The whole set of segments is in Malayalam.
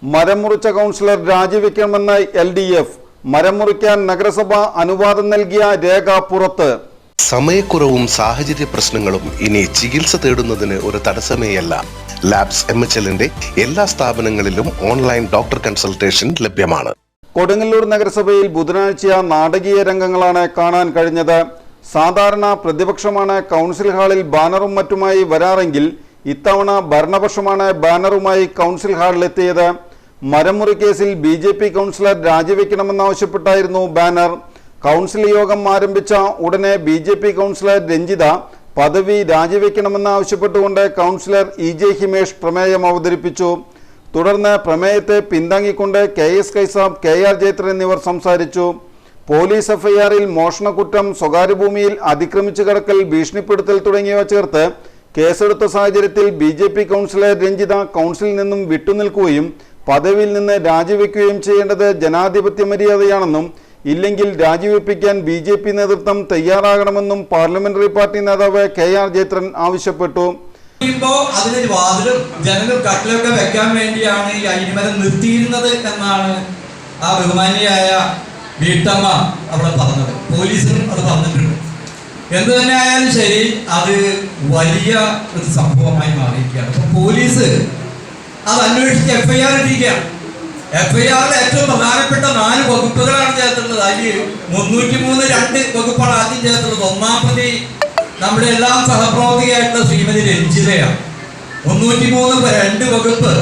മരം മുറിച്ച കൗൺസിലർ രാജിവെക്കണമെന്ന് LDF. മരം മുറിക്കാൻ നഗരസഭ അനുവാദം നൽകിയ രേഖ പുറത്ത്. സമയക്കുറവും സാഹചര്യ പ്രശ്നങ്ങളും ഇനി ചികിത്സ തേടുന്നതിന് ഒരു തടസ്സമേയല്ല. ലാബ്സ് MHLന്റെ എല്ലാ സ്ഥാപനങ്ങളിലും ഓൺലൈൻ ഡോക്ടർ കൺസൾട്ടേഷൻ ലഭ്യമാണ്. കൊടുങ്ങല്ലൂർ നഗരസഭയിൽ ബുധനാഴ്ച നാടകീയ രംഗങ്ങളാണ് കാണാൻ കഴിഞ്ഞത്. സാധാരണ പ്രതിപക്ഷമാണ് കൗൺസിൽ ഹാളിൽ ബാനറും മറ്റുമായി വരാറെങ്കിൽ ഇത്തവണ ഭരണപക്ഷമാണ് ബാനറുമായി കൗൺസിൽ ഹാളിലെത്തിയത്. മരമുറി കേസിൽ BJP കൗൺസിലർ രാജിവെക്കണമെന്നാവശ്യപ്പെട്ടായിരുന്നു ബാനർ. കൗൺസിൽ യോഗം ആരംഭിച്ച ഉടനെ BJP കൗൺസിലർ രഞ്ജിത പദവി രാജിവെക്കണമെന്നാവശ്യപ്പെട്ടുകൊണ്ട് കൗൺസിലർ EJ ഹിമേഷ് പ്രമേയം അവതരിപ്പിച്ചു. തുടർന്ന് പ്രമേയത്തെ പിന്താങ്ങിക്കൊണ്ട് KS കൈസാബ്, KR ജയത്രൻ എന്നിവർ സംസാരിച്ചു. പോലീസ് FIR-ൽ മോഷണക്കുറ്റം, സ്വകാര്യ ഭൂമിയിൽ അതിക്രമിച്ചു കടക്കൽ, ഭീഷണിപ്പെടുത്തൽ തുടങ്ങിയവ ചേർത്ത് കേസെടുത്ത സാഹചര്യത്തിൽ BJP കൗൺസിലർ രഞ്ജിത കൗൺസിലിൽ നിന്നും വിട്ടുനിൽക്കുകയും പദവിയിൽ നിന്ന് രാജിവെക്കുകയും ചെയ്യേണ്ടത് ജനാധിപത്യ മര്യാദയാണെന്നും ഇല്ലെങ്കിൽ രാജിവെപ്പിക്കാൻ BJP നേതൃത്വം തയ്യാറാകണമെന്നും പാർലമെന്ററി പാർട്ടി നേതാവ് KR ജയത്രൻ ആവശ്യപ്പെട്ടു. അതിനൊരു വാതിലും ജനങ്ങൾ കട്ടിലൊക്കെ വെക്കാൻ വേണ്ടിയാണ് ഈ അഴിമരം നിർത്തിയിരുന്നത് എന്നാണ് ആ ബഹുമാനിയായ വീട്ടമ്മ അവിടെ പറഞ്ഞത്. പോലീസിനും അത് പറഞ്ഞിട്ടുണ്ട്. എന്തു തന്നെ ആയാലും ശരി, അത് വലിയ ഒരു സംഭവമായി മാറിയിരിക്കുകയാണ്. അപ്പൊ പോലീസ് അത് അന്വേഷിച്ച് FIR ഇട്ടിരിക്കുകയാണ്. FIR-ൽ ഏറ്റവും പ്രധാനപ്പെട്ട 4 വകുപ്പുകളാണ് ചേർത്തുള്ളത്. അതിൽ 303(2) വകുപ്പാണ് ആദ്യം ചേർത്തുള്ളത്. ഒന്നാം പ്രതി നമ്മുടെ എല്ലാം സഹപ്രവർത്തകയായിട്ടുള്ള ശ്രീമതി രഞ്ജിതയാണ്. 303(2) വകുപ്പ്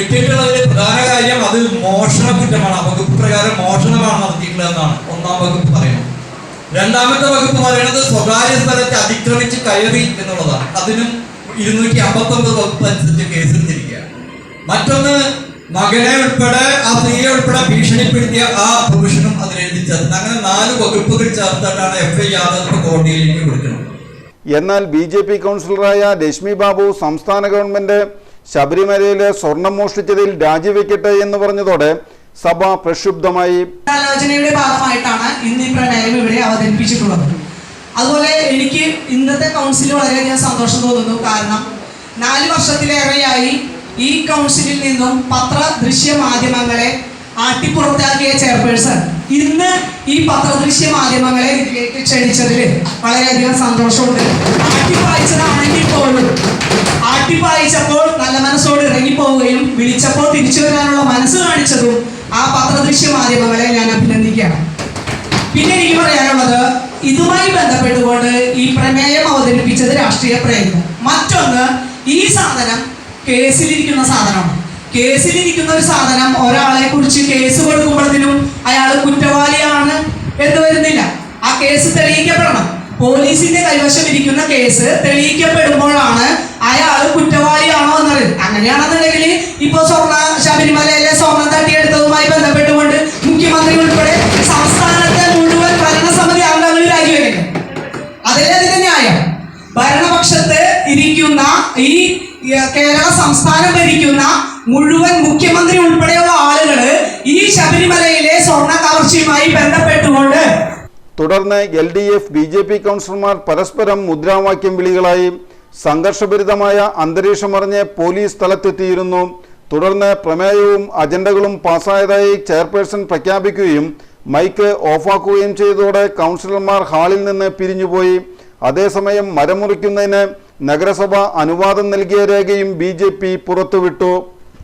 ഇട്ടിട്ടുള്ളതിൽ പ്രധാന കാര്യം അത് മോഷണ കുറ്റമാണ്. ആ വകുപ്പ് പ്രകാരം മോഷണമാണ് നടത്തിയിട്ടുള്ളതെന്നാണ് ഒന്നാം വകുപ്പ് പറയുന്നത്. രണ്ടാമത്തെ വകുപ്പ് പറയുന്നത് സ്വകാര്യ സ്ഥലത്തെ അതിക്രമിച്ച് കയറി എന്നുള്ളതാണ്. അതിനും 259 വകുപ്പ് അനുസരിച്ച് കേസെടുത്തിരിക്കുകയാണ്. മറ്റൊന്ന് മകനെ ഉൾപ്പെടെ ആ സ്ത്രീയെ ഉൾപ്പെടെ ഭീഷണിപ്പെടുത്തിയ ആ പ്രൊവിഷനും അതിലെഴുതി ചേർത്ത്. അങ്ങനെ 4 വകുപ്പുകൾ ചേർത്തിട്ടാണ് FIR കോടതിയിലേക്ക് കൊടുക്കുന്നത്. എന്നാൽ BJP കൗൺസിലറായ രശ്മി ബാബു സംസ്ഥാന ഗവൺമെന്റ് ശബരിമലയിലെ സ്വർണം മോഷ്ടിച്ചതിൽ രാജിവെക്കട്ടെ എന്ന് പറഞ്ഞതോടെ സഭ പ്രക്ഷുബ്ധമായി. ആലോചനയുടെ ഭാഗമായിട്ടാണ് ഇന്ന് ഈ പ്രമേയം ഇവിടെ അവതരിപ്പിച്ചിട്ടുള്ളത്. അതുപോലെ എനിക്ക് ഇന്നത്തെ കൗൺസിൽ വളരെയധികം സന്തോഷം തോന്നുന്നു. കാരണം 4 വർഷത്തിലേറെയായി ഈ കൗൺസിലിൽ നിന്നും ദൃശ്യ മാധ്യമങ്ങളെ ആട്ടിപ്പുറത്താക്കിയ ചെയർപേഴ്സൺ ഇന്ന് ഈ ദൃശ്യ മാധ്യമങ്ങളെ ഇതിലേക്ക് ക്ഷണിച്ചതിൽ വളരെയധികം സന്തോഷമുണ്ട്. ആട്ടിപ്പായച്ചതാണെങ്കിൽ പോലും ആട്ടിപ്പായച്ചപ്പോൾ നല്ല മനസ്സോട് ഇറങ്ങിപ്പോവുകയും വിളിച്ചപ്പോൾ തിരിച്ചു വരാനുള്ള മനസ്സ് കാണിച്ചതും ആ ദൃശ്യ മാധ്യമങ്ങളെ ഞാൻ അഭിനന്ദിക്കുകയാണ്. പിന്നെ എനിക്ക് പറയാനുള്ളത്, ഇതുമായി ബന്ധപ്പെട്ടുകൊണ്ട് ഈ പ്രമേയം അവതരിപ്പിച്ചത് രാഷ്ട്രീയ പ്രേരിതം. മറ്റൊന്ന്, ഈ സാധനം കേസിലിരിക്കുന്ന സാധനമാണ്. കേസിലിരിക്കുന്ന ഒരു സാധനം ഒരാളെ കുറിച്ച് കേസ് കൊടുക്കുമ്പോഴത്തേനും അയാൾ കുറ്റവാളിയാണ് എന്ന് വരുന്നില്ല. ആ കേസ് തെളിയിക്കപ്പെടണം. പോലീസിന്റെ കൈവശം ഇരിക്കുന്ന കേസ് തെളിയിക്കപ്പെടുമ്പോഴാണ് അയാൾ കുറ്റവാളിയാണോ എന്നറിയുന്നത്. അങ്ങനെയാണെന്നുണ്ടെങ്കിൽ ഇപ്പൊ ശബരിമലയിലെ സ്വർണം തട്ടിയെടുത്തതുമായി ബന്ധപ്പെട്ടുകൊണ്ട് മുഖ്യമന്ത്രി ഉൾപ്പെടെ സംസ്ഥാനത്തെ മുഴുവൻ ഭരണസമിതി അംഗങ്ങൾ രാജിവെക്കണം. അതിലെ ന്യായം ഭരണപക്ഷത്ത് ഇരിക്കുന്ന ഈ കേരള സംസ്ഥാനം ഭരിക്കുന്ന മുഴുവൻ മുഖ്യമന്ത്രി ഉൾപ്പെടെയുള്ള ആളുകള് ഈ ശബരിമലയിലെ സ്വർണ്ണ കവർച്ചയുമായി ബന്ധപ്പെട്ടുകൊണ്ട്. തുടർന്ന് LDF BJP കൗൺസിലർമാർ പരസ്പരം മുദ്രാവാക്യം വിളികളായി. സംഘർഷഭരിതമായ അന്തരീക്ഷമറിഞ്ഞ് പോലീസ് സ്ഥലത്തെത്തിയിരുന്നു. തുടർന്ന് പ്രമേയവും അജണ്ടകളും പാസ്സായതായി ചെയർപേഴ്സൺ പ്രഖ്യാപിക്കുകയും മൈക്ക് ഓഫാക്കുകയും ചെയ്തതോടെ കൗൺസിലർമാർ ഹാളിൽ നിന്ന് പിരിഞ്ഞുപോയി. അതേസമയം മരം മുറിക്കുന്നതിന് നഗരസഭ അനുവാദം നൽകിയ രേഖയും BJP പുറത്തുവിട്ടു.